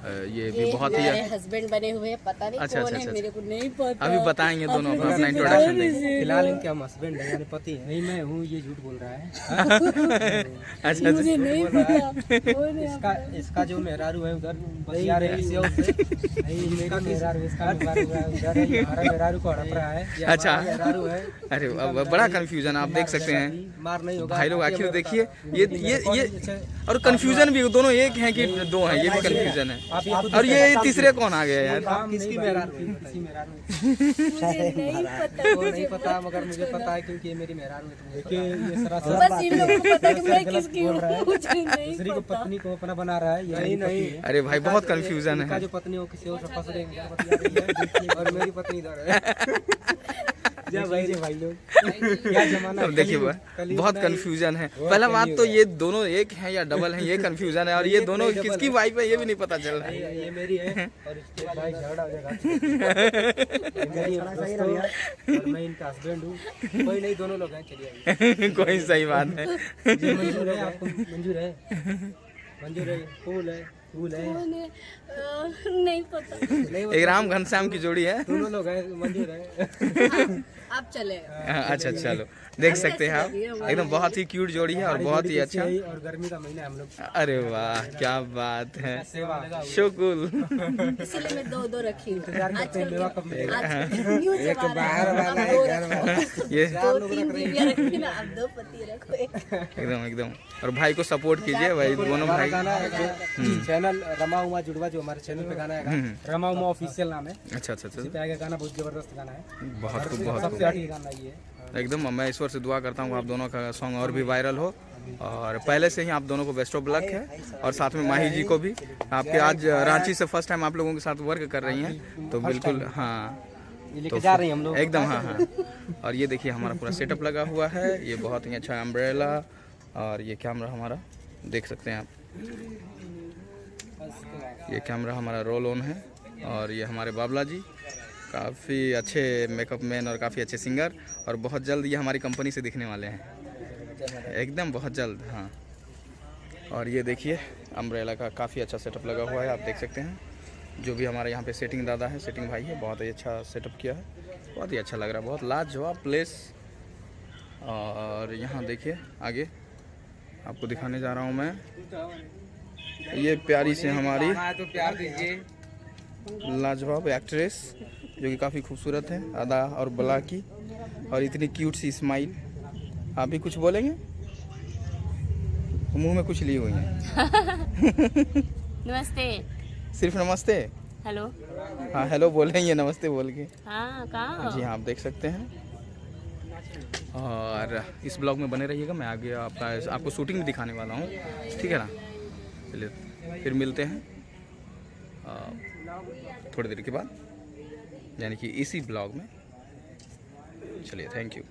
ये भी बहुत ही हस्बैंड बने हुए हैं, पता नहीं अच्छा, कौन अच्छा, है, अच्छा। मेरे को नहीं पता। अभी बताएंगे दोनों अपना इंट्रोडक्शन देंगे। फिलहाल इनके हम हस्बैंड हैं यानी पति हैं। नहीं मैं हूँ, ये झूठ बोल रहा है। अच्छा मुझे नहीं पता। इसका इसका जो मेहरारू है उधर बसिया रहे किसी और से। नहीं मेरा मेहरारू, इसका मेहरारू उधर है, हमारा मेहरारू को हड़प रहा है। ये अच्छा। हमारा मेहरारू है। अरे अब बड़ा कंफ्यूजन आप देख सकते हैं मार नहीं होगा भाई लोग। आखिर देखिए ये और कंफ्यूजन भी दोनों एक हैं कि दो हैं, ये भी कंफ्यूजन है। और ये तीसरे कौन आ गया यार? किसकी मेहरारू है? किसकी मेहरारू है? नहीं पता। वो नहीं पता मगर मुझे पता है क्योंकि ये मेरी मेहरारू है। तो ये सरासर बस इन लोगों को पता है कि मैं गलत किसकी बोल हूँ, रहा है। मुझे नहीं दूसरी को पता। पत्नी को अपना बना रहा है। ये नहीं अरे भाई बहुत कंफ्यूजन इनका है। जो पत्नी हो किसी और से फंस रही है और मेरी पत्नी इधर है। जा भाई रे भाई लोग, क्या जमाना अब है। देखिए कलयुग बहुत नहीं। कंफ्यूजन है। पहला बात तो ये दोनों एक हैं या डबल हैं, ये कंफ्यूजन है। और ये दोनों किसकी वाइफ है ये भी नहीं पता चल रहा है। ये मेरी है और इसके भाई झगड़ा हो जाएगा। ये मेरी दोस्तों और मैं इनका हस्बैंड हूँ। कोई नहीं, दोनों लोग हैं। चलिए आइए। कोई सही बात है। जी मंजूर है आपको? मंजूर है? मंजूर है? फूल है? फूल है? कौन है? नहीं पता। नहीं एक राम घनश्याम की जोड़ी है। दोनों लोग हैं। मंजूर है? आप चले। अच्छा चलो देख सकते हैं आप, एकदम बहुत ही क्यूट जोड़ी है और बहुत ही अच्छा। और गर्मी का महीना है हम लोग। अरे वाह क्या बात है, सेवा शुकुल। इसलिए मैं दो रखी हूँ। इंतजार करते हैं मेवा कब मिलेगा। एक बाहर वाला ये दो तीन बीवियां रखी ना, अब दो पति रखो। एकदम एकदम। और भाई को सपोर्ट कीजिए भाई, दोनों हमारा भाई। गाना है जो चैनल रमा उमा जुड़वा, जो हमारे चैनल पे गाना है, रमा उमा ऑफिशियल नाम है। अच्छा अच्छा अच्छा, इसी पे आगे गाना बहुत जबरदस्त गाना है। बहुत खूब बहुत सबसे हट के गाना ये है। खूब। एकदम मैं ईश्वर से दुआ करता हूँ आप दोनों का सॉन्ग और भी वायरल हो। और पहले से ही आप दोनों को बेस्ट ऑफ लक है। और साथ में माही जी को भी, आपके आज रांची से फर्स्ट टाइम आप लोगों के साथ वर्क कर रही हैं, तो बिल्कुल हाँ ये लेके जा रहे हैं हम लोग एकदम। हाँ हाँ। और ये देखिए हमारा पूरा सेटअप लगा हुआ है, ये बहुत ही अच्छा अम्ब्रेला। और ये कैमरा हमारा देख सकते हैं आप, ये कैमरा हमारा रोल ऑन है। और ये हमारे बाबला जी काफ़ी अच्छे मेकअप मैन और काफ़ी अच्छे सिंगर, और बहुत जल्द ये हमारी कंपनी से दिखने वाले हैं एकदम, बहुत जल्द। हाँ। और ये देखिए अम्ब्रेला का काफ़ी अच्छा सेटअप लगा हुआ है, आप देख सकते हैं। जो भी हमारे यहाँ पे सेटिंग दादा है, सेटिंग भाई है, बहुत ही अच्छा सेटअप किया है, बहुत ही अच्छा लग रहा है, बहुत लाजवाब प्लेस। और यहाँ देखिए आगे आपको दिखाने जा रहा हूँ मैं, ये प्यारी से हमारी तो प्यार दीजिए। लाजवाब एक्ट्रेस जो कि काफ़ी खूबसूरत है, अदा और बला की, और इतनी क्यूट सी स्माइल। आप भी कुछ बोलेंगे? मुंह में कुछ ली हुई हैं। नमस्ते। सिर्फ नमस्ते? हेलो। हाँ हेलो बोलेंगे, नमस्ते बोल के। हाँ कहाँ? जी हाँ आप देख सकते हैं। और इस ब्लॉग में बने रहिएगा, मैं आगे आपको शूटिंग भी दिखाने वाला हूँ, ठीक है ना। चलिए फिर मिलते हैं थोड़ी देर के बाद, यानी कि इसी ब्लॉग में। चलिए थैंक यू।